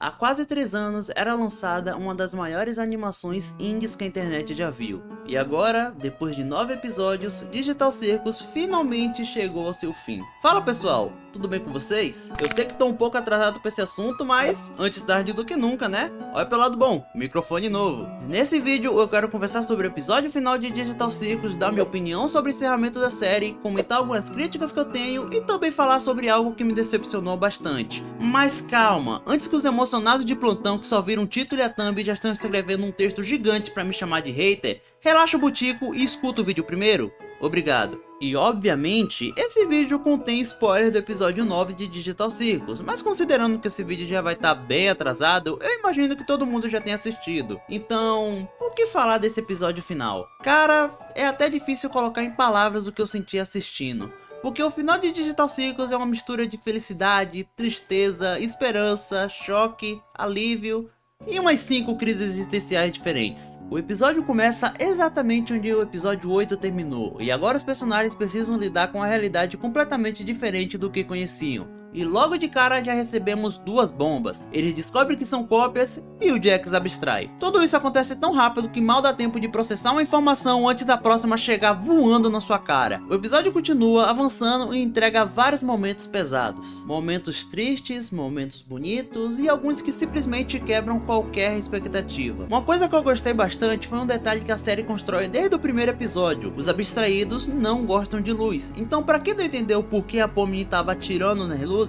há quase 3 anos era lançada uma das maiores animações indies que a internet já viu. E agora, depois de 9 episódios, Digital Circus finalmente chegou ao seu fim. Fala pessoal, tudo bem com vocês? Eu sei que estou um pouco atrasado para esse assunto, mas antes tarde do que nunca, né? Olha pelo lado bom, microfone novo. Nesse vídeo eu quero conversar sobre o episódio final de Digital Circus, dar minha opinião sobre o encerramento da série, comentar algumas críticas que eu tenho e também falar sobre algo que me decepcionou bastante. Mas calma, antes que os emocionados de plantão que só viram o título e a thumb já estão escrevendo um texto gigante para me chamar de hater, relaxa o butico e escuta o vídeo primeiro. Obrigado. E obviamente, esse vídeo contém spoiler do episódio 9 de Digital Circus, mas considerando que esse vídeo já vai estar bem atrasado, eu imagino que todo mundo já tenha assistido. Então, o que falar desse episódio final? Cara, é até difícil colocar em palavras o que eu senti assistindo. Porque o final de Digital Circus é uma mistura de felicidade, tristeza, esperança, choque, alívio e umas 5 crises existenciais diferentes. O episódio começa exatamente onde o episódio 8 terminou, e agora os personagens precisam lidar com a realidade completamente diferente do que conheciam. E logo de cara já recebemos 2 bombas, eles descobrem que são cópias e o Jax abstrai. Tudo isso acontece tão rápido que mal dá tempo de processar uma informação antes da próxima chegar voando na sua cara. O episódio continua avançando e entrega vários momentos pesados. Momentos tristes, momentos bonitos e alguns que simplesmente quebram qualquer expectativa. Uma coisa que eu gostei bastante foi um detalhe que a série constrói desde o primeiro episódio. Os abstraídos não gostam de luz, então para quem não entendeu por que a Pomni estava atirando nas luzes,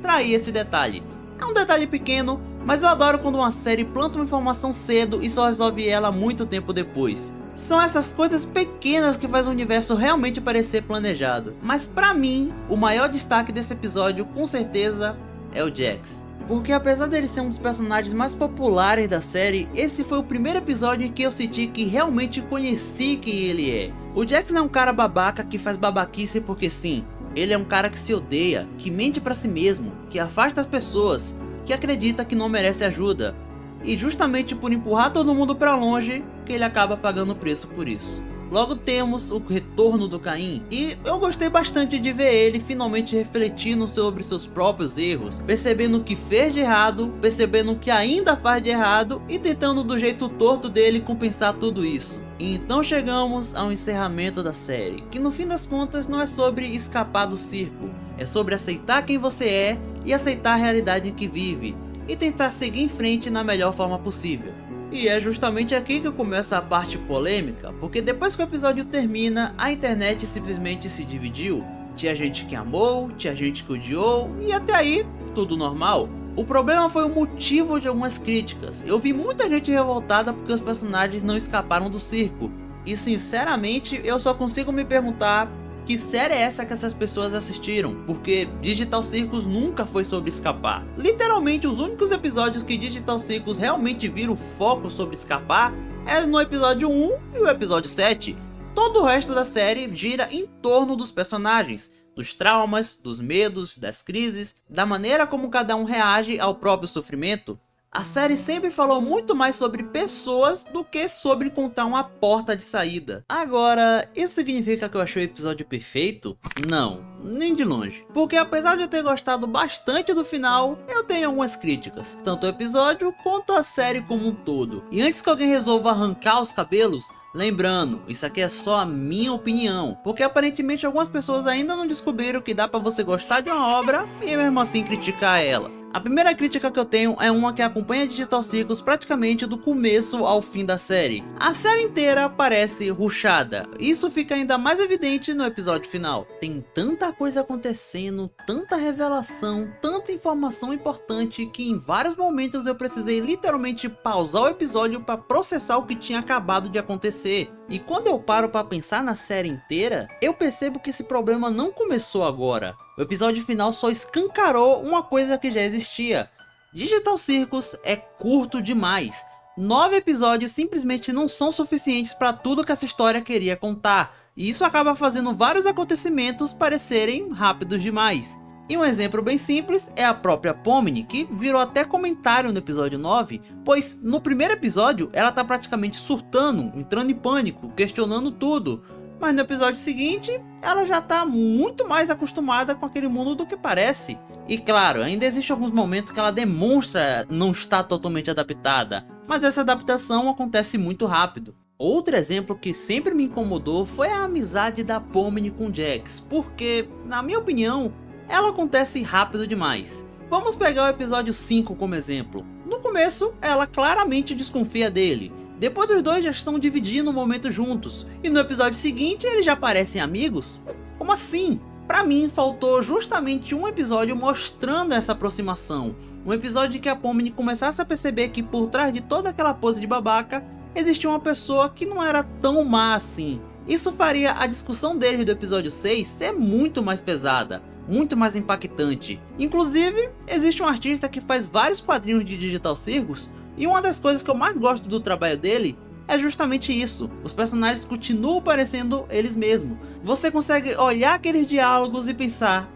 traí esse detalhe. É um detalhe pequeno, mas eu adoro quando uma série planta uma informação cedo e só resolve ela muito tempo depois. São essas coisas pequenas que faz o universo realmente parecer planejado. Mas pra mim, o maior destaque desse episódio com certeza é o Jax. Porque apesar dele ser um dos personagens mais populares da série, esse foi o primeiro episódio em que eu senti que realmente conheci quem ele é. O Jax não é um cara babaca que faz babaquice porque sim. Ele é um cara que se odeia, que mente pra si mesmo, que afasta as pessoas, que acredita que não merece ajuda. E justamente por empurrar todo mundo pra longe, que ele acaba pagando o preço por isso. Logo temos o retorno do Caim, e eu gostei bastante de ver ele finalmente refletindo sobre seus próprios erros, percebendo o que fez de errado, percebendo o que ainda faz de errado e tentando do jeito torto dele compensar tudo isso. E então chegamos ao encerramento da série, que no fim das contas não é sobre escapar do circo, é sobre aceitar quem você é e aceitar a realidade em que vive, e tentar seguir em frente na melhor forma possível. E é justamente aqui que começa a parte polêmica, porque depois que o episódio termina, a internet simplesmente se dividiu. Tinha gente que amou, tinha gente que odiou, e até aí, tudo normal. O problema foi o motivo de algumas críticas. Eu vi muita gente revoltada porque os personagens não escaparam do circo. E sinceramente, eu só consigo me perguntar que série é essa que essas pessoas assistiram, porque Digital Circus nunca foi sobre escapar. Literalmente os únicos episódios que Digital Circus realmente viram foco sobre escapar é no episódio 1 e o episódio 7. Todo o resto da série gira em torno dos personagens, dos traumas, dos medos, das crises, da maneira como cada um reage ao próprio sofrimento. A série sempre falou muito mais sobre pessoas do que sobre encontrar uma porta de saída. Agora, isso significa que eu achei o episódio perfeito? Não, nem de longe. Porque apesar de eu ter gostado bastante do final, eu tenho algumas críticas. Tanto ao episódio quanto à série como um todo. E antes que alguém resolva arrancar os cabelos, lembrando, isso aqui é só a minha opinião, porque aparentemente algumas pessoas ainda não descobriram que dá pra você gostar de uma obra e mesmo assim criticar ela. A primeira crítica que eu tenho é uma que acompanha Digital Circus praticamente do começo ao fim da série. A série inteira parece rushada, isso fica ainda mais evidente no episódio final. Tem tanta coisa acontecendo, tanta revelação, tanta informação importante que em vários momentos eu precisei literalmente pausar o episódio para processar o que tinha acabado de acontecer. E quando eu paro para pensar na série inteira, eu percebo que esse problema não começou agora. O episódio final só escancarou uma coisa que já existia. Digital Circus é curto demais. 9 episódios simplesmente não são suficientes para tudo que essa história queria contar. E isso acaba fazendo vários acontecimentos parecerem rápidos demais. E um exemplo bem simples é a própria Pomni, que virou até comentário no episódio 9, pois no primeiro episódio ela tá praticamente surtando, entrando em pânico, questionando tudo. Mas no episódio seguinte, ela já tá muito mais acostumada com aquele mundo do que parece. E claro, ainda existe alguns momentos que ela demonstra não estar totalmente adaptada, mas essa adaptação acontece muito rápido. Outro exemplo que sempre me incomodou foi a amizade da Pomni com Jax, porque, na minha opinião, ela acontece rápido demais. Vamos pegar o episódio 5 como exemplo. No começo, ela claramente desconfia dele. Depois os dois já estão dividindo o momento juntos, e no episódio seguinte eles já parecem amigos? Como assim? Pra mim, faltou justamente um episódio mostrando essa aproximação. Um episódio em que a Pomni começasse a perceber que por trás de toda aquela pose de babaca, existia uma pessoa que não era tão má assim. Isso faria a discussão deles do episódio 6 ser muito mais pesada, muito mais impactante. Inclusive, existe um artista que faz vários quadrinhos de Digital Circus, e uma das coisas que eu mais gosto do trabalho dele é justamente isso. Os personagens continuam parecendo eles mesmos. Você consegue olhar aqueles diálogos e pensar,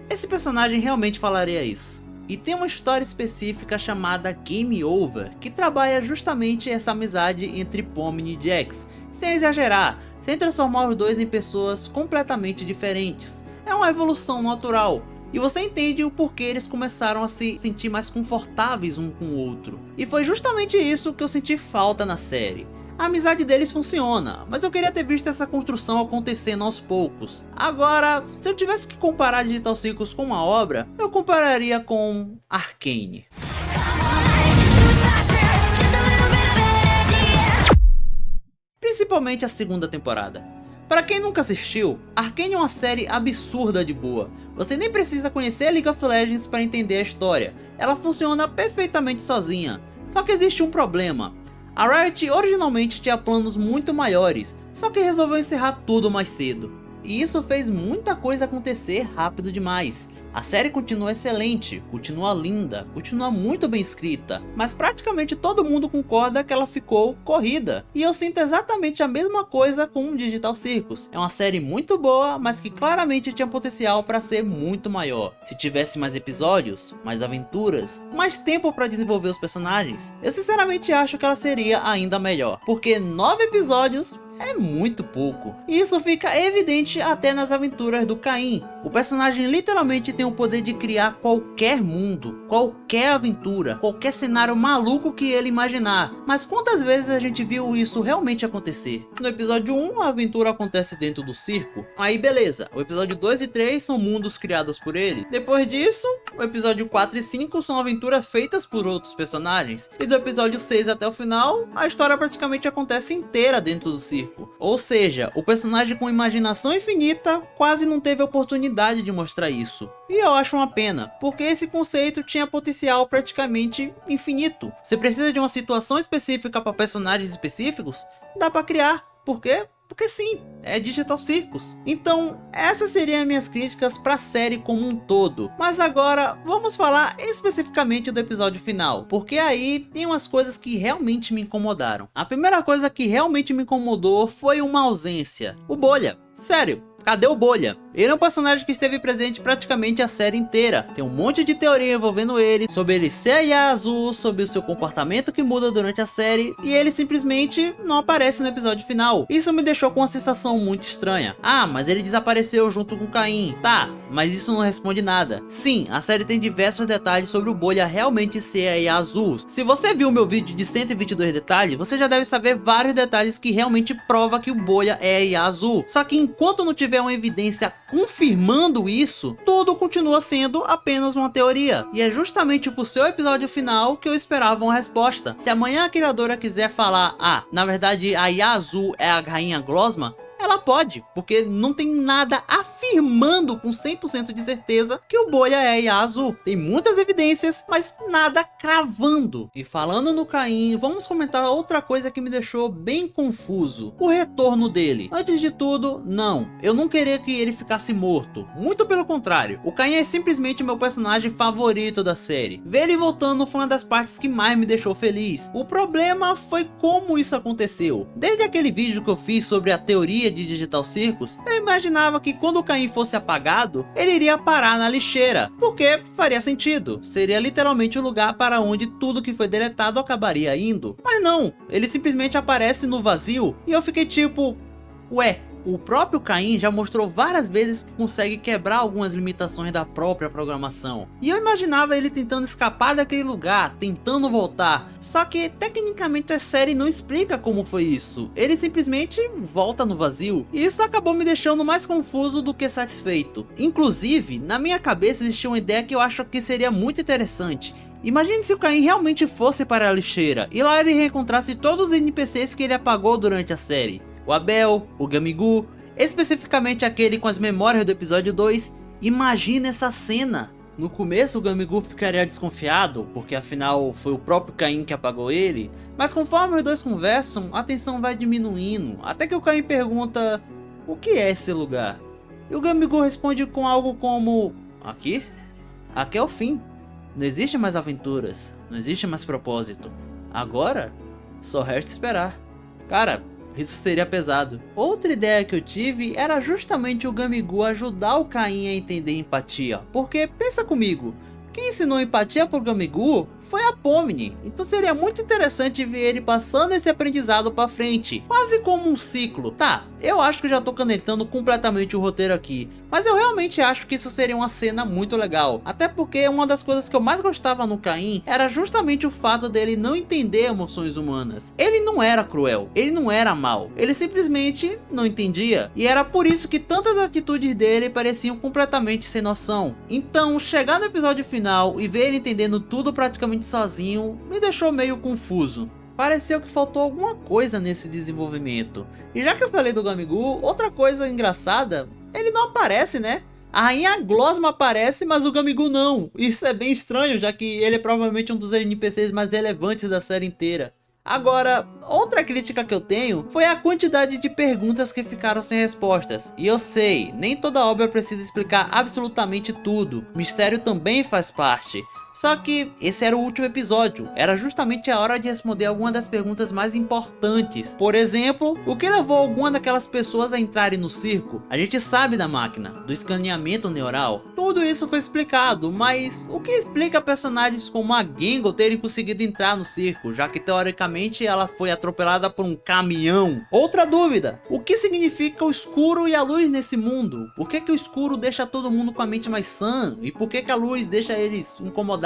esse personagem realmente falaria isso. E tem uma história específica chamada Game Over, que trabalha justamente essa amizade entre Pomni e Jax, sem exagerar, sem transformar os dois em pessoas completamente diferentes. É uma evolução natural, e você entende o porquê eles começaram a se sentir mais confortáveis um com o outro. E foi justamente isso que eu senti falta na série. A amizade deles funciona, mas eu queria ter visto essa construção acontecendo aos poucos. Agora, se eu tivesse que comparar Digital Circus com uma obra, eu compararia com Arcane. Principalmente a segunda temporada. Para quem nunca assistiu, Arcane é uma série absurda de boa. Você nem precisa conhecer League of Legends para entender a história. Ela funciona perfeitamente sozinha. Só que existe um problema. A Riot originalmente tinha planos muito maiores, só que resolveu encerrar tudo mais cedo. E isso fez muita coisa acontecer rápido demais. A série continua excelente, continua linda, continua muito bem escrita, mas praticamente todo mundo concorda que ela ficou corrida. E eu sinto exatamente a mesma coisa com Digital Circus. É uma série muito boa, mas que claramente tinha potencial para ser muito maior. Se tivesse mais episódios, mais aventuras, mais tempo para desenvolver os personagens, eu sinceramente acho que ela seria ainda melhor. Porque 9 episódios é muito pouco. E isso fica evidente até nas aventuras do Caim. O personagem literalmente tem o poder de criar qualquer mundo, qualquer aventura, qualquer cenário maluco que ele imaginar. Mas quantas vezes a gente viu isso realmente acontecer? No episódio 1, a aventura acontece dentro do circo. Aí beleza, o episódio 2 e 3 são mundos criados por ele. Depois disso, o episódio 4 e 5 são aventuras feitas por outros personagens. E do episódio 6 até o final, a história praticamente acontece inteira dentro do circo. Ou seja, o personagem com imaginação infinita quase não teve a oportunidade de mostrar isso. E eu acho uma pena, porque esse conceito tinha potencial praticamente infinito. Se precisa de uma situação específica para personagens específicos, dá para criar. Por quê? Porque sim, é Digital Circus. Então, essas seriam minhas críticas para a série como um todo. Mas agora, vamos falar especificamente do episódio final, porque aí tem umas coisas que realmente me incomodaram. A primeira coisa que realmente me incomodou foi uma ausência. O Bolha. Sério. Cadê o Bolha? Ele é um personagem que esteve presente praticamente a série inteira. Tem um monte de teoria envolvendo ele, sobre ele ser a Ia Azul, sobre o seu comportamento que muda durante a série, e ele simplesmente não aparece no episódio final. Isso me deixou com uma sensação muito estranha. Ah, mas ele desapareceu junto com Caim. Tá, mas isso não responde nada. Sim, a série tem diversos detalhes sobre o Bolha realmente ser a Ia Azul. Se você viu meu vídeo de 122 detalhes, você já deve saber vários detalhes que realmente prova que o Bolha é a Ia Azul. Só que enquanto não tiver uma evidência confirmando isso, tudo continua sendo apenas uma teoria. E é justamente por seu episódio final que eu esperava uma resposta. Se amanhã a criadora quiser falar, na verdade a Ia Azul é a rainha Glosma, ela pode, porque não tem nada afirmando com 100% de certeza que o Bolha é a Ia Azul. Tem muitas evidências, mas nada cravando. E falando no Caim, vamos comentar outra coisa que me deixou bem confuso. O retorno dele. Antes de tudo, não. Eu não queria que ele ficasse morto. Muito pelo contrário. O Caim é simplesmente meu personagem favorito da série. Ver ele voltando foi uma das partes que mais me deixou feliz. O problema foi como isso aconteceu. Desde aquele vídeo que eu fiz sobre a teoria de Digital Circus, eu imaginava que quando o Caim fosse apagado, ele iria parar na lixeira, porque faria sentido, seria literalmente o lugar para onde tudo que foi deletado acabaria indo. Mas não, ele simplesmente aparece no vazio e eu fiquei tipo, ué, O próprio Caim já mostrou várias vezes que consegue quebrar algumas limitações da própria programação. E eu imaginava ele tentando escapar daquele lugar, tentando voltar. Só que tecnicamente a série não explica como foi isso. Ele simplesmente volta no vazio. E isso acabou me deixando mais confuso do que satisfeito. Inclusive, na minha cabeça existia uma ideia que eu acho que seria muito interessante. Imagine se o Caim realmente fosse para a lixeira, e lá ele reencontrasse todos os NPCs que ele apagou durante a série. O Abel, o Gamigu, especificamente aquele com as memórias do episódio 2, imagina essa cena. No começo o Gamigu ficaria desconfiado, porque afinal foi o próprio Caim que apagou ele, mas conforme os dois conversam, a tensão vai diminuindo, até que o Caim pergunta: o que é esse lugar? E o Gamigu responde com algo como: aqui? Aqui é o fim. Não existe mais aventuras, não existe mais propósito. Agora, só resta esperar. Cara, isso seria pesado. Outra ideia que eu tive era justamente o Gamigu ajudar o Caim a entender empatia. Porque, pensa comigo, quem ensinou empatia pro Gamigu foi a Pomni. Então seria muito interessante ver ele passando esse aprendizado pra frente. Quase como um ciclo. Tá, eu acho que já tô canetando completamente o roteiro aqui. Mas eu realmente acho que isso seria uma cena muito legal. Até porque uma das coisas que eu mais gostava no Caim era justamente o fato dele não entender emoções humanas. Ele não era cruel, ele não era mau, ele simplesmente não entendia. E era por isso que tantas atitudes dele pareciam completamente sem noção. Então, chegar no episódio final e ver ele entendendo tudo praticamente sozinho me deixou meio confuso. Pareceu que faltou alguma coisa nesse desenvolvimento. E já que eu falei do Gamigu, outra coisa engraçada, ele não aparece, né? A Rainha Glosma aparece, mas o Gamigu não. Isso é bem estranho, já que ele é provavelmente um dos NPCs mais relevantes da série inteira. Agora, outra crítica que eu tenho foi a quantidade de perguntas que ficaram sem respostas. E eu sei, nem toda obra precisa explicar absolutamente tudo. Mistério também faz parte. Só que esse era o último episódio, era justamente a hora de responder algumas das perguntas mais importantes. Por exemplo, o que levou alguma daquelas pessoas a entrarem no circo? A gente sabe da máquina, do escaneamento neural. Tudo isso foi explicado, mas o que explica personagens como a Gengo terem conseguido entrar no circo, já que teoricamente ela foi atropelada por um caminhão? Outra dúvida, o que significa o escuro e a luz nesse mundo? Por que o escuro deixa todo mundo com a mente mais sã? E por que a luz deixa eles incomodados?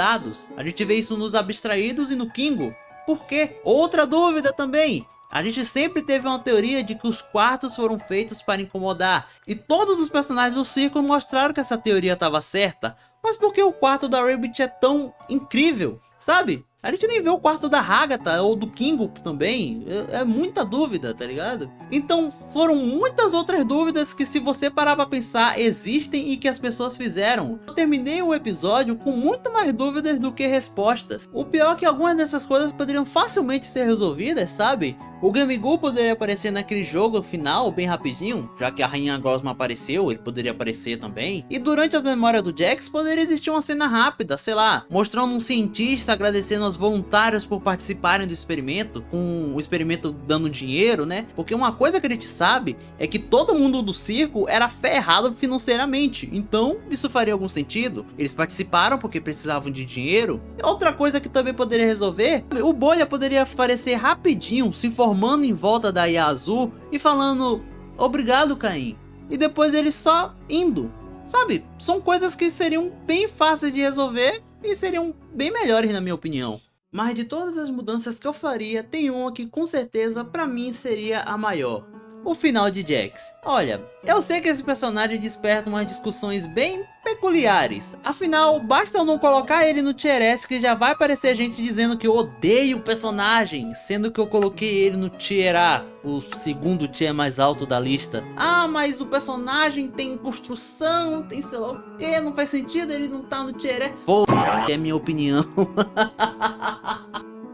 A gente vê isso nos Abstraídos e no Kingo. Por quê? Outra dúvida também. A gente sempre teve uma teoria de que os quartos foram feitos para incomodar. E todos os personagens do circo mostraram que essa teoria estava certa. Mas por que o quarto da Rabbit é tão incrível? Sabe? A gente nem vê o quarto da Agatha ou do Kingo também. É muita dúvida, tá ligado? Então foram muitas outras dúvidas que, se você parar pra pensar, existem e que as pessoas fizeram. Eu terminei o episódio com muito mais dúvidas do que respostas. O pior é que algumas dessas coisas poderiam facilmente ser resolvidas, sabe? O Gamigu poderia aparecer naquele jogo final bem rapidinho, já que a Rainha Gosma apareceu, ele poderia aparecer também. E durante a memória do Jax poderia existir uma cena rápida, sei lá, mostrando um cientista agradecendo aos voluntários por participarem do experimento, com o experimento dando dinheiro, né? Porque uma coisa que a gente sabe é que todo mundo do circo era ferrado financeiramente, então isso faria algum sentido. Eles participaram porque precisavam de dinheiro. Outra coisa que também poderia resolver, o Bolha poderia aparecer rapidinho, se formando em volta da Ia Azul e falando obrigado, Caim, e depois ele só indo, sabe? São coisas que seriam bem fáceis de resolver e seriam bem melhores, na minha opinião. Mas de todas as mudanças que eu faria, tem uma que com certeza pra mim seria a maior: o final de Jax. Olha, eu sei que esse personagem desperta umas discussões bem peculiares. Afinal, basta eu não colocar ele no Tier S que já vai aparecer gente dizendo que eu odeio o personagem, sendo que eu coloquei ele no Tier A, o segundo tier mais alto da lista. Ah, mas o personagem tem construção, tem sei lá o que, não faz sentido ele não tá no Tier E. Foda-se, é minha opinião.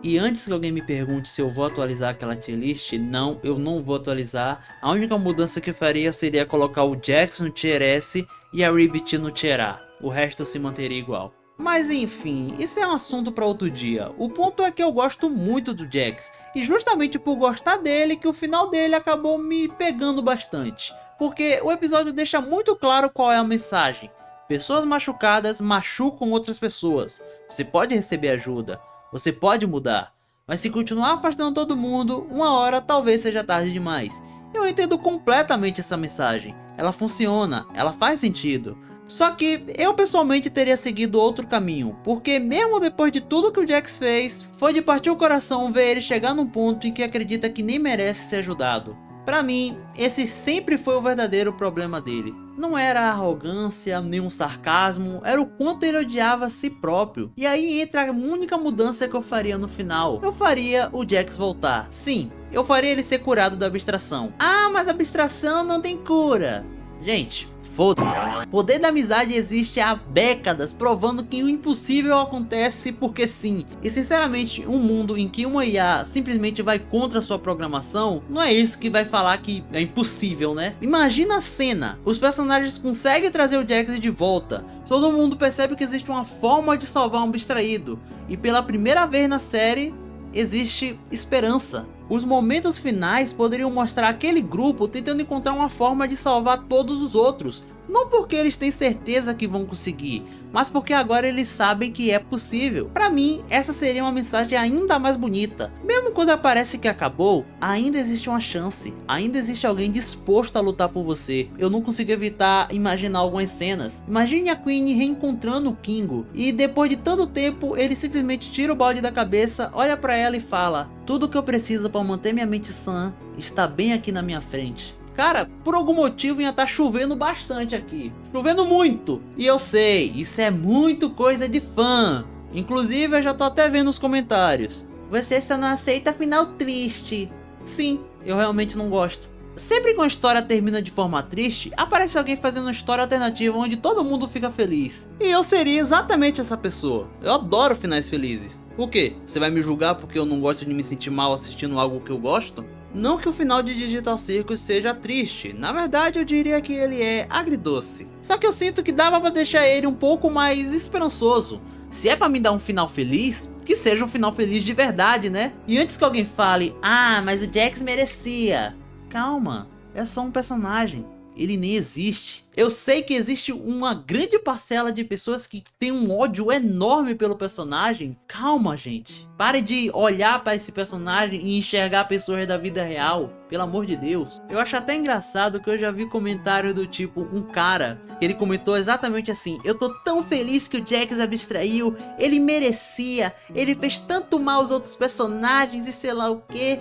E antes que alguém me pergunte se eu vou atualizar aquela tier list, não, eu não vou atualizar. A única mudança que faria seria colocar o Jax no Tier S e a Ribbit no Tier A. O resto se manteria igual. Mas enfim, isso é um assunto para outro dia. O ponto é que eu gosto muito do Jax, e justamente por gostar dele que o final dele acabou me pegando bastante. Porque o episódio deixa muito claro qual é a mensagem. Pessoas machucadas machucam outras pessoas. Você pode receber ajuda. Você pode mudar, mas se continuar afastando todo mundo, uma hora talvez seja tarde demais. Eu entendo completamente essa mensagem. Ela funciona, ela faz sentido. Só que eu pessoalmente teria seguido outro caminho, porque mesmo depois de tudo que o Jax fez, foi de partir o coração ver ele chegar num ponto em que acredita que nem merece ser ajudado. Pra mim, esse sempre foi o verdadeiro problema dele. Não era a arrogância, nem um sarcasmo, era o quanto ele odiava a si próprio. E aí entra a única mudança que eu faria no final. Eu faria o Jax voltar. Sim, eu faria ele ser curado da abstração. Ah, mas a abstração não tem cura. Gente, foda-se. O poder da amizade existe há décadas, provando que o impossível acontece porque sim. E sinceramente, um mundo em que uma IA simplesmente vai contra a sua programação, não é isso que vai falar que é impossível, né? Imagina a cena, os personagens conseguem trazer o Jax de volta, todo mundo percebe que existe uma forma de salvar um abstraído, e pela primeira vez na série, existe esperança. Os momentos finais poderiam mostrar aquele grupo tentando encontrar uma forma de salvar todos os outros. Não porque eles têm certeza que vão conseguir, mas porque agora eles sabem que é possível. Pra mim, essa seria uma mensagem ainda mais bonita. Mesmo quando parece que acabou, ainda existe uma chance. Ainda existe alguém disposto a lutar por você. Eu não consigo evitar imaginar algumas cenas. Imagine a Queen reencontrando o Kingo, e depois de tanto tempo, ele simplesmente tira o balde da cabeça, olha pra ela e fala: tudo que eu preciso para manter minha mente sã está bem aqui na minha frente. Cara, por algum motivo ia estar chovendo bastante aqui. Chovendo muito. E eu sei, isso é muito coisa de fã. Inclusive eu já tô até vendo os comentários. Você só não aceita final triste. Sim, eu realmente não gosto. Sempre que uma história termina de forma triste, aparece alguém fazendo uma história alternativa onde todo mundo fica feliz. E eu seria exatamente essa pessoa. Eu adoro finais felizes. O quê? Você vai me julgar porque eu não gosto de me sentir mal assistindo algo que eu gosto? Não que o final de Digital Circus seja triste, na verdade eu diria que ele é agridoce. Só que eu sinto que dava pra deixar ele um pouco mais esperançoso. Se é pra me dar um final feliz, que seja um final feliz de verdade, né? E antes que alguém fale: ah, mas o Jax merecia. Calma, é só um personagem, ele nem existe. Eu sei que existe uma grande parcela de pessoas que tem um ódio enorme pelo personagem. Calma, gente. Pare de olhar para esse personagem e enxergar pessoas da vida real. Pelo amor de Deus. Eu acho até engraçado que eu já vi comentário do tipo, um cara, ele comentou exatamente assim: eu tô tão feliz que o Jax abstraiu, ele merecia, ele fez tanto mal aos outros personagens e sei lá o que.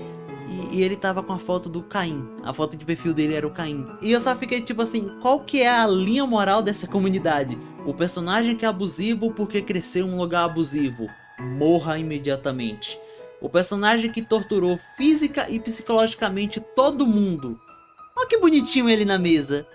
E ele tava com a foto do Caim. A foto de perfil dele era o Caim. E eu só fiquei tipo assim, qual que é a linha moral dessa comunidade? O personagem que é abusivo porque cresceu em um lugar abusivo, morra imediatamente. O personagem que torturou física e psicologicamente todo mundo. Olha que bonitinho ele na mesa.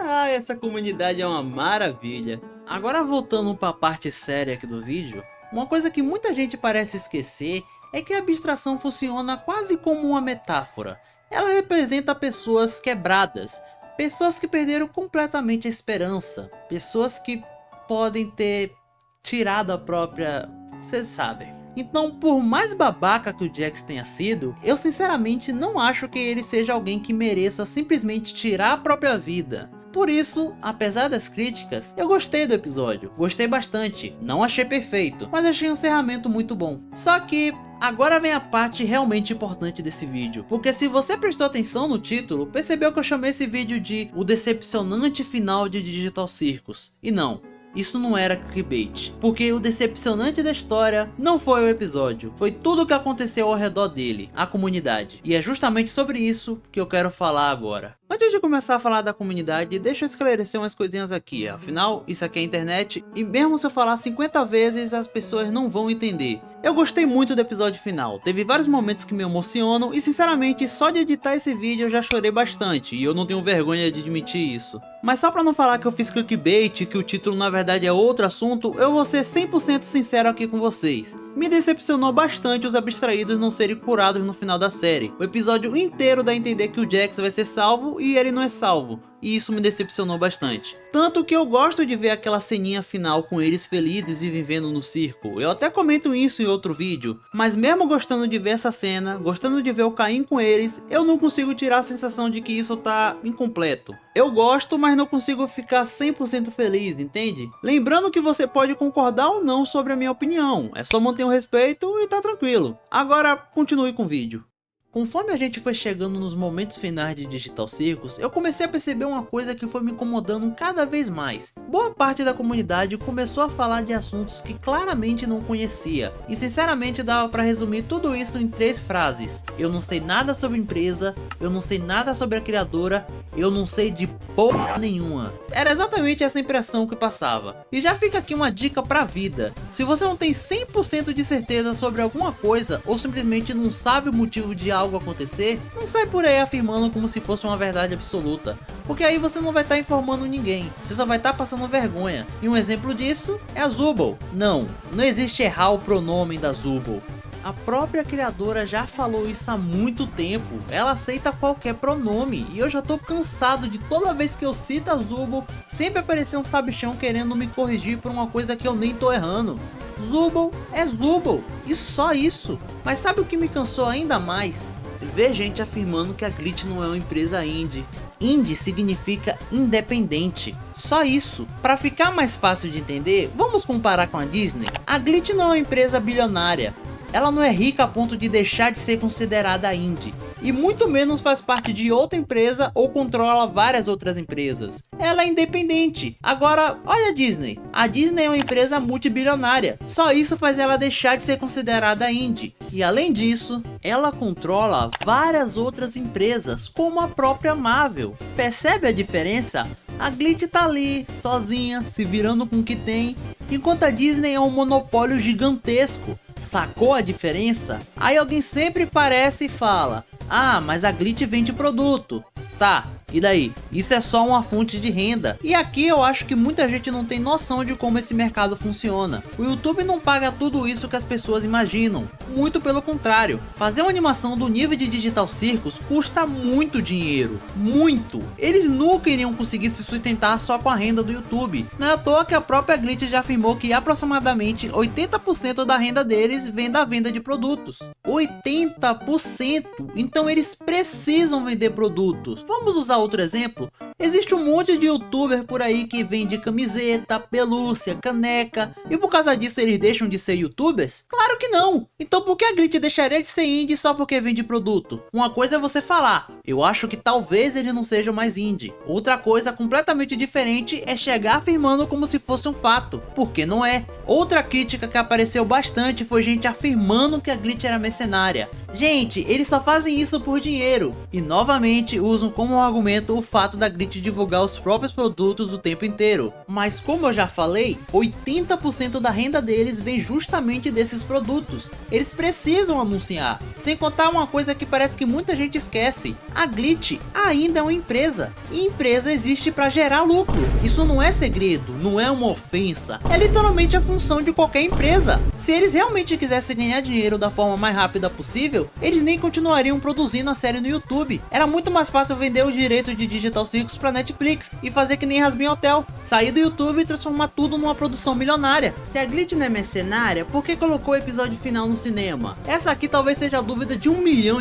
Ah, essa comunidade é uma maravilha. Agora voltando para a parte séria aqui do vídeo, uma coisa que muita gente parece esquecer é que a abstração funciona quase como uma metáfora. Ela representa pessoas quebradas, pessoas que perderam completamente a esperança, pessoas que podem ter tirado a própria... vocês sabem. Então, por mais babaca que o Jax tenha sido, eu sinceramente não acho que ele seja alguém que mereça simplesmente tirar a própria vida. Por isso, apesar das críticas, eu gostei do episódio, gostei bastante, não achei perfeito, mas achei um encerramento muito bom. Só que agora vem a parte realmente importante desse vídeo, porque se você prestou atenção no título, percebeu que eu chamei esse vídeo de O Decepcionante Final de Digital Circus, e não. Isso não era clickbait, porque o decepcionante da história não foi o episódio, foi tudo o que aconteceu ao redor dele, a comunidade. E é justamente sobre isso que eu quero falar agora. Antes de começar a falar da comunidade, deixa eu esclarecer umas coisinhas aqui, afinal isso aqui é internet e mesmo se eu falar 50 vezes as pessoas não vão entender. Eu gostei muito do episódio final, teve vários momentos que me emocionam e sinceramente só de editar esse vídeo eu já chorei bastante e eu não tenho vergonha de admitir isso. Mas só pra não falar que eu fiz clickbait, que o título na verdade é outro assunto, eu vou ser 100% sincero aqui com vocês. Me decepcionou bastante os abstraídos não serem curados no final da série. O episódio inteiro dá a entender que o Jax vai ser salvo e ele não é salvo. E isso me decepcionou bastante. Tanto que eu gosto de ver aquela ceninha final com eles felizes e vivendo no circo. Eu até comento isso em outro vídeo. Mas mesmo gostando de ver essa cena, gostando de ver o Caim com eles, eu não consigo tirar a sensação de que isso tá incompleto. Eu gosto, mas não consigo ficar 100% feliz, entende? Lembrando que você pode concordar ou não sobre a minha opinião. É só manter o respeito e tá tranquilo. Agora, continue com o vídeo. Conforme a gente foi chegando nos momentos finais de Digital Circus, eu comecei a perceber uma coisa que foi me incomodando cada vez mais. Boa parte da comunidade começou a falar de assuntos que claramente não conhecia, e sinceramente dava pra resumir tudo isso em 3 frases: eu não sei nada sobre a empresa, eu não sei nada sobre a criadora, eu não sei de porra nenhuma. Era exatamente essa impressão que passava. E já fica aqui uma dica pra vida: se você não tem 100% de certeza sobre alguma coisa, ou simplesmente não sabe o motivo de algo acontecer, não sai por aí afirmando como se fosse uma verdade absoluta, porque aí você não vai estar informando ninguém, você só vai estar passando vergonha. E um exemplo disso é a Zooble. Não existe errar o pronome da Zooble. A própria criadora já falou isso há muito tempo, ela aceita qualquer pronome, e eu já tô cansado de toda vez que eu cito a Zooble, sempre aparecer um sabichão querendo me corrigir por uma coisa que eu nem tô errando. Zooble é Zooble, e só isso. Mas sabe o que me cansou ainda mais? Ver gente afirmando que a Glitch não é uma empresa indie. Indie significa independente, só isso. Para ficar mais fácil de entender, vamos comparar com a Disney. A Glitch não é uma empresa bilionária, ela não é rica a ponto de deixar de ser considerada indie, e muito menos faz parte de outra empresa ou controla várias outras empresas. Ela é independente. Agora, olha a Disney. A Disney é uma empresa multibilionária, só isso faz ela deixar de ser considerada indie. E além disso, ela controla várias outras empresas, como a própria Marvel. Percebe a diferença? A Glitch tá ali, sozinha, se virando com o que tem, enquanto a Disney é um monopólio gigantesco. Sacou a diferença? Aí alguém sempre parece e fala: ah, mas a Glitch vende produto. Tá, e daí? Isso é só uma fonte de renda. E aqui eu acho que muita gente não tem noção de como esse mercado funciona. O YouTube não paga tudo isso que as pessoas imaginam. Muito pelo contrário. Fazer uma animação do nível de Digital Circus custa muito dinheiro. Muito. Eles nunca iriam conseguir se sustentar só com a renda do YouTube. Não é à toa que a própria Glitch já afirmou que aproximadamente 80% da renda deles vem da venda de produtos. 80%! Então eles precisam vender produtos. Vamos usar outro exemplo? Existe um monte de youtuber por aí que vende camiseta, pelúcia, caneca, e por causa disso eles deixam de ser youtubers? Claro que não! Então por que a Glitch deixaria de ser indie só porque vende produto? Uma coisa é você falar: eu acho que talvez eles não sejam mais indie. Outra coisa completamente diferente é chegar afirmando como se fosse um fato, porque não é. Outra crítica que apareceu bastante foi gente afirmando que a Glitch era mercenária. Gente, eles só fazem isso por dinheiro. E novamente usam como argumento o fato da Glitch divulgar os próprios produtos o tempo inteiro. Mas como eu já falei, 80% da renda deles vem justamente desses produtos. Eles precisam anunciar. Sem contar uma coisa que parece que muita gente esquece: a Glitch ainda é uma empresa. E empresa existe para gerar lucro. Isso não é segredo, não é uma ofensa. É literalmente a função de qualquer empresa. Se eles realmente quisessem ganhar dinheiro da forma mais rápida possível, eles nem continuariam produzindo a série no YouTube. Era muito mais fácil vender os direitos de Digital Circus pra Netflix e fazer que nem Rasmin Hotel, sair do YouTube e transformar tudo numa produção milionária. Se a Glitch não é mercenária, por que colocou o episódio final no cinema? Essa aqui talvez seja a dúvida de R$1 milhão.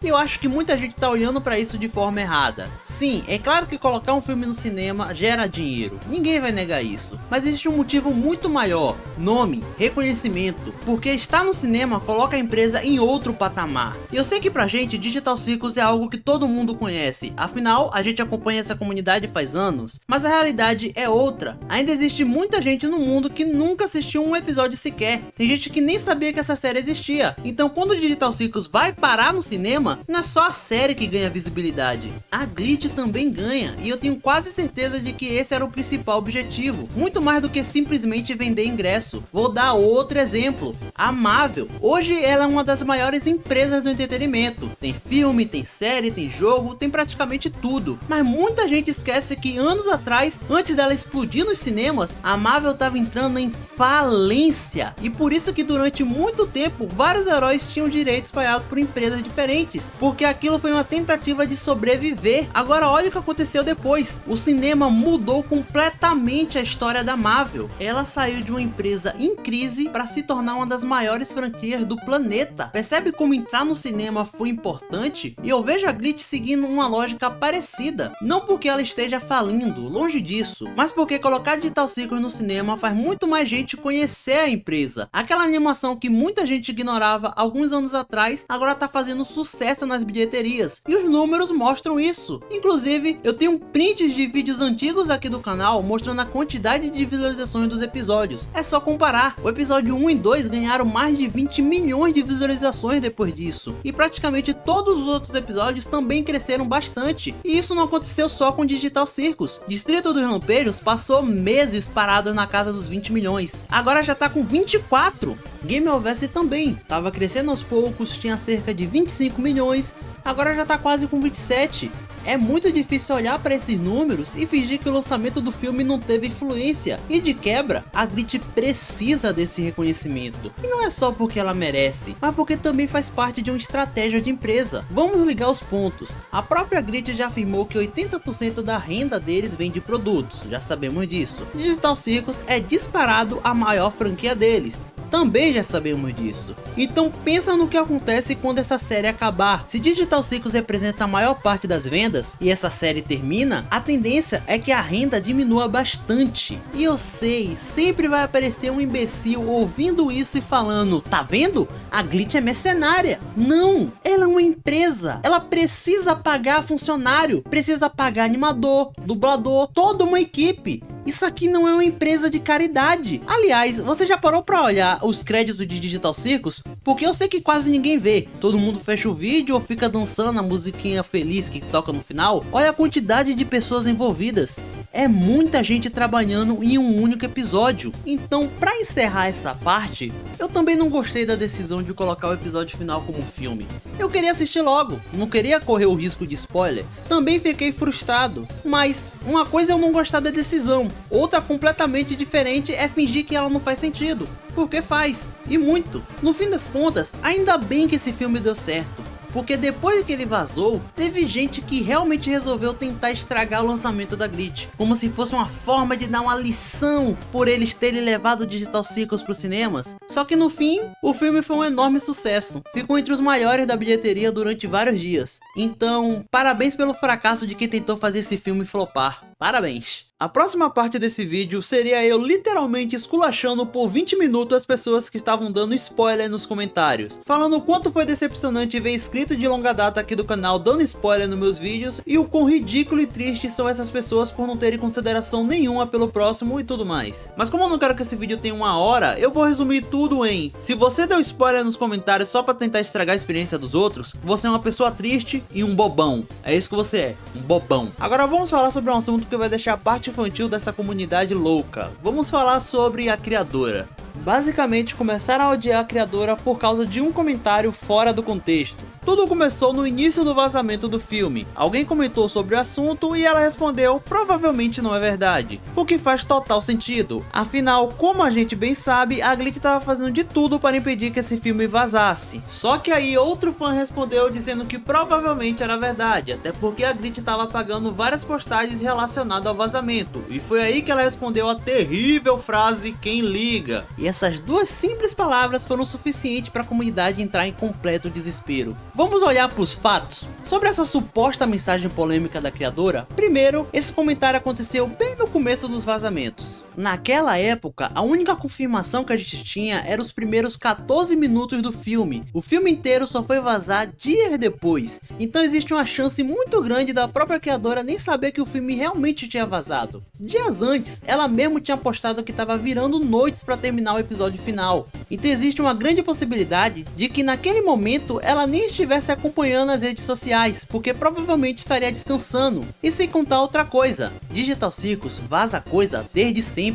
E eu acho que muita gente tá olhando pra isso de forma errada. Sim, é claro que colocar um filme no cinema gera dinheiro, ninguém vai negar isso, mas existe um motivo muito maior: nome, reconhecimento, porque estar no cinema coloca a empresa em outro patamar. E eu sei que pra gente Digital Circus é algo que todo mundo conhece, afinal a gente acompanha essa comunidade faz anos, mas a realidade é outra. Ainda existe muita gente no mundo que nunca assistiu um episódio sequer, tem gente que nem sabia que essa série existia. Então quando o Digital Circus vai parar no cinema, não é só a série que ganha visibilidade, a Glitch também ganha, e eu tenho quase certeza de que esse era o principal objetivo, muito mais do que simplesmente vender ingresso. Vou dar outro exemplo: a Marvel. Hoje ela é uma das maiores empresas do entretenimento, tem filme, tem série, tem jogo, tem praticamente tudo. Mas muita gente esquece que anos atrás, antes dela explodir nos cinemas, a Marvel estava entrando em falência, e por isso que durante muito tempo vários heróis tinham direitos espalhados por empresas diferentes, porque aquilo foi uma tentativa de sobreviver. Agora olha o que aconteceu depois: o cinema mudou completamente a história da Marvel. Ela saiu de uma empresa em crise para se tornar uma das maiores franquias do planeta. Percebe como entrar no cinema foi importante? E eu vejo a Glitch seguindo uma lógica parecida. vida. Não porque ela esteja falindo, longe disso, mas porque colocar Digital Circus no cinema faz muito mais gente conhecer a empresa. Aquela animação que muita gente ignorava alguns anos atrás, agora tá fazendo sucesso nas bilheterias, e os números mostram isso. Inclusive, eu tenho prints de vídeos antigos aqui do canal mostrando a quantidade de visualizações dos episódios. É só comparar, o episódio 1 e 2 ganharam mais de 20 milhões de visualizações depois disso, e praticamente todos os outros episódios também cresceram bastante, e isso não aconteceu só com Digital Circus. Distrito dos Lampejos passou meses parado na casa dos 20 milhões, agora já tá com 24. Game of Thrones também, tava crescendo aos poucos, tinha cerca de 25 milhões, agora já tá quase com 27. É muito difícil olhar para esses números e fingir que o lançamento do filme não teve influência, e de quebra, a Glitch precisa desse reconhecimento. E não é só porque ela merece, mas porque também faz parte de uma estratégia de empresa. Vamos ligar os pontos. A própria Glitch já afirmou que 80% da renda deles vem de produtos, já sabemos disso. Digital Circus é disparado a maior franquia deles, também já sabemos disso. Então pensa no que acontece quando essa série acabar. Se Digital Circus representa a maior parte das vendas e essa série termina, a tendência é que a renda diminua bastante. E eu sei, sempre vai aparecer um imbecil ouvindo isso e falando: tá vendo? A Glitch é mercenária. Não, ela é uma empresa. Ela precisa pagar funcionário, precisa pagar animador, dublador, toda uma equipe. Isso aqui não é uma empresa de caridade. Aliás, você já parou pra olhar os créditos de Digital Circus? Porque eu sei que quase ninguém vê. Todo mundo fecha o vídeo ou fica dançando a musiquinha feliz que toca no final. Olha a quantidade de pessoas envolvidas. É muita gente trabalhando em um único episódio. Então, pra encerrar essa parte, eu também não gostei da decisão de colocar o episódio final como filme. Eu queria assistir logo, não queria correr o risco de spoiler. Também fiquei frustrado. Mas uma coisa é eu não gostar da decisão, outra completamente diferente é fingir que ela não faz sentido. Porque faz, e muito. No fim das contas, ainda bem que esse filme deu certo. Porque depois que ele vazou, teve gente que realmente resolveu tentar estragar o lançamento da Glitch, como se fosse uma forma de dar uma lição por eles terem levado o Digital Circus para os cinemas. Só que no fim, o filme foi um enorme sucesso, ficou entre os maiores da bilheteria durante vários dias. Então, parabéns pelo fracasso de quem tentou fazer esse filme flopar. Parabéns! A próxima parte desse vídeo seria eu literalmente esculachando por 20 minutos as pessoas que estavam dando spoiler nos comentários, falando o quanto foi decepcionante ver inscrito de longa data aqui do canal dando spoiler nos meus vídeos e o quão ridículo e triste são essas pessoas por não terem consideração nenhuma pelo próximo e tudo mais. Mas como eu não quero que esse vídeo tenha 1 hora, eu vou resumir tudo em: se você deu spoiler nos comentários só pra tentar estragar a experiência dos outros, você é uma pessoa triste e um bobão. É isso que você é, um bobão. Agora vamos falar sobre um assunto que vai deixar a parte infantil dessa comunidade louca. Vamos falar sobre a criadora. Basicamente, começaram a odiar a criadora por causa de um comentário fora do contexto. Tudo começou no início do vazamento do filme. Alguém comentou sobre o assunto e ela respondeu: provavelmente não é verdade. O que faz total sentido. Afinal, como a gente bem sabe, a Glitch estava fazendo de tudo para impedir que esse filme vazasse. Só que aí outro fã respondeu dizendo que provavelmente era verdade, até porque a Glitch estava apagando várias postagens relacionadas ao vazamento. E foi aí que ela respondeu a terrível frase: quem liga? E essas duas simples palavras foram suficientes para a comunidade entrar em completo desespero. Vamos olhar para os fatos. Sobre essa suposta mensagem polêmica da criadora, primeiro, esse comentário aconteceu bem no começo dos vazamentos. Naquela época, a única confirmação que a gente tinha era os primeiros 14 minutos do filme. O filme inteiro só foi vazar dias depois. Então existe uma chance muito grande da própria criadora nem saber que o filme realmente tinha vazado. Dias antes, ela mesmo tinha postado que estava virando noites para terminar o episódio final. Então existe uma grande possibilidade de que naquele momento ela nem estivesse acompanhando as redes sociais, porque provavelmente estaria descansando. E sem contar outra coisa, Digital Circus vaza coisa desde sempre.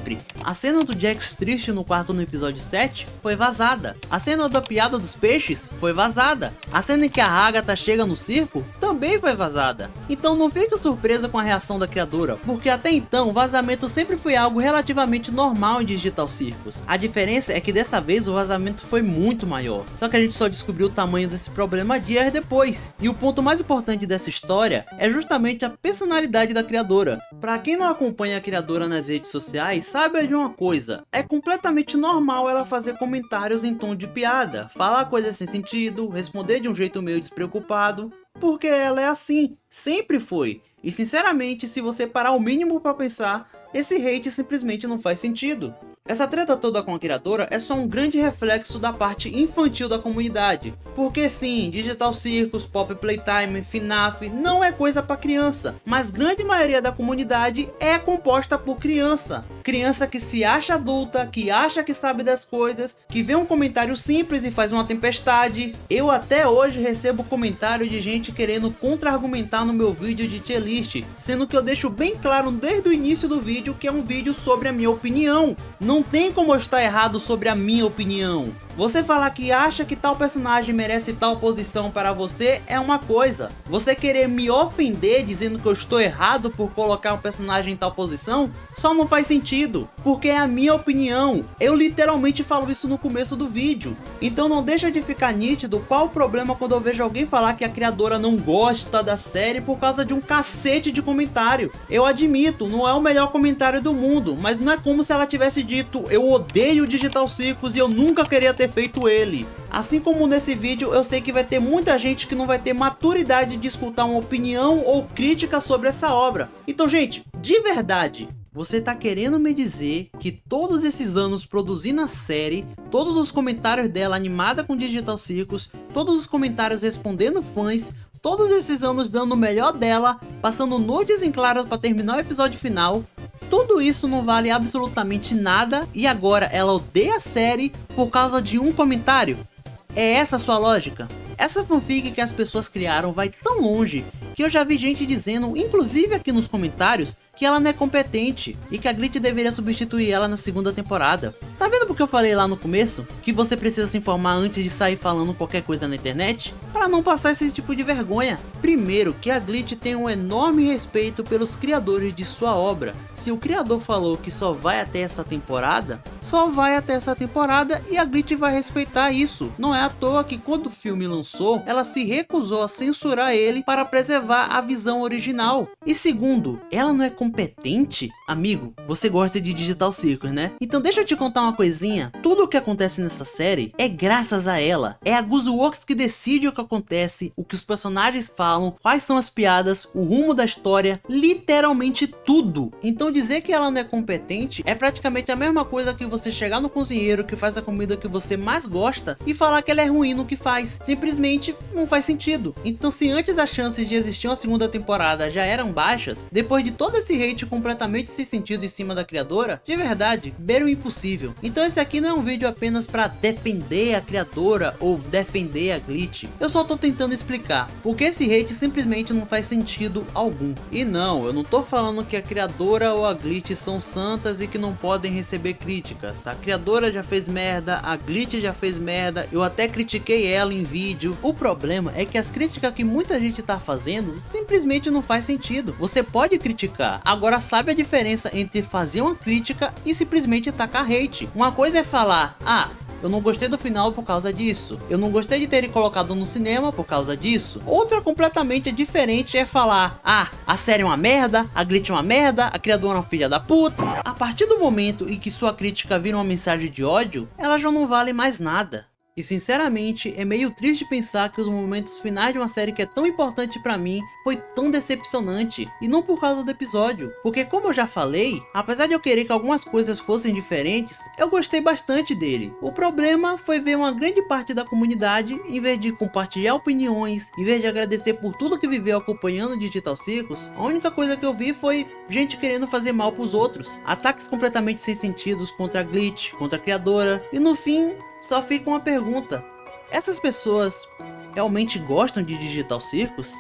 A cena do Jax triste no quarto no episódio 7 foi vazada. A cena da piada dos peixes foi vazada. A cena em que a Agatha chega no circo também foi vazada. Então não fique surpresa com a reação da criadora, porque até então o vazamento sempre foi algo relativamente normal em Digital Circus. A diferença é que dessa vez o vazamento foi muito maior. Só que a gente só descobriu o tamanho desse problema dias depois. E o ponto mais importante dessa história é justamente a personalidade da criadora. Pra quem não acompanha a criadora nas redes sociais, saiba de uma coisa: é completamente normal ela fazer comentários em tom de piada, falar coisas sem sentido, responder de um jeito meio despreocupado. porque ela é assim, sempre foi. E sinceramente, se você parar o mínimo pra pensar, esse hate simplesmente não faz sentido. Essa treta toda com a criadora é só um grande reflexo da parte infantil da comunidade. Porque sim, Digital Circus, Pop Playtime, FNAF não é coisa pra criança, mas grande maioria da comunidade é composta por criança. Criança que se acha adulta, que acha que sabe das coisas, que vê um comentário simples e faz uma tempestade. Eu até hoje recebo comentário de gente querendo contra-argumentar no meu vídeo de tier list, sendo que eu deixo bem claro desde o início do vídeo que é um vídeo sobre a minha opinião. Não tem como eu estar errado sobre a minha opinião. Você falar que acha que tal personagem merece tal posição para você é uma coisa. Você querer me ofender dizendo que eu estou errado por colocar um personagem em tal posição, só não faz sentido. Porque é a minha opinião. Eu literalmente falo isso no começo do vídeo. Então não deixa de ficar nítido qual o problema quando eu vejo alguém falar que a criadora não gosta da série por causa de um cacete de comentário. Eu admito, não é o melhor comentário do mundo, mas não é como se ela tivesse dito: eu odeio Digital Circus e eu nunca queria ter feito ele. Assim como nesse vídeo, eu sei que vai ter muita gente que não vai ter maturidade de escutar uma opinião ou crítica sobre essa obra. Então, gente, de verdade, você tá querendo me dizer que todos esses anos produzindo a série, todos os comentários dela animada com Digital Circus, todos os comentários respondendo fãs, todos esses anos dando o melhor dela, passando nudes em claro pra terminar o episódio final, tudo isso não vale absolutamente nada e agora ela odeia a série por causa de um comentário? É essa a sua lógica? Essa fanfic que as pessoas criaram vai tão longe que eu já vi gente dizendo, inclusive aqui nos comentários, que ela não é competente e que a Glitch deveria substituir ela na segunda temporada. Tá vendo porque eu falei lá no começo que você precisa se informar antes de sair falando qualquer coisa na internet? Para não passar esse tipo de vergonha. Primeiro, que a Glitch tem um enorme respeito pelos criadores de sua obra. Se o criador falou que só vai até essa temporada, só vai até essa temporada e a Glitch vai respeitar isso. Não é à toa que quando o filme lançou, ela se recusou a censurar ele para preservar a visão original. E segundo, ela não é competente? Amigo, você gosta de Digital Circus, né? Então deixa eu te contar uma coisinha. Tudo o que acontece nessa série é graças a ela. É a Guzzworks que decide o que acontece, o que os personagens falam, quais são as piadas, o rumo da história, literalmente tudo. Então dizer que ela não é competente é praticamente a mesma coisa que você chegar no cozinheiro que faz a comida que você mais gosta e falar que ela é ruim no que faz. Simplesmente não faz sentido. Então se antes as chances de existir uma segunda temporada já eram baixas, depois de todo esse hate completamente sem sentido em cima da criadora, de verdade, beira o impossível. Então esse aqui não é um vídeo apenas para defender a criadora ou defender a Glitch. Eu só tô tentando explicar porque esse hate simplesmente não faz sentido algum. E não, eu não tô falando que a criadora ou a Glitch são santas e que não podem receber críticas. A criadora já fez merda, a Glitch já fez merda, eu até critiquei ela em vídeo. O problema é que as críticas que muita gente tá fazendo simplesmente não faz sentido. Você pode criticar, agora sabe a diferença entre fazer uma crítica e simplesmente tacar hate. Uma coisa é falar: ah, eu não gostei do final por causa disso, eu não gostei de terem colocado no cinema por causa disso. Outra completamente diferente é falar: ah, a série é uma merda, a Glitch é uma merda, a criadora é uma filha da puta. A partir do momento em que sua crítica vira uma mensagem de ódio, ela já não vale mais nada. E sinceramente, é meio triste pensar que os momentos finais de uma série que é tão importante pra mim foi tão decepcionante, e não por causa do episódio, porque como eu já falei, apesar de eu querer que algumas coisas fossem diferentes, eu gostei bastante dele. O problema foi ver uma grande parte da comunidade, em vez de compartilhar opiniões, em vez de agradecer por tudo que viveu acompanhando Digital Circus, a única coisa que eu vi foi gente querendo fazer mal pros outros, ataques completamente sem sentidos contra a Glitch, contra a criadora, e no fim, só fica uma pergunta: essas pessoas realmente gostam de Digital Circus?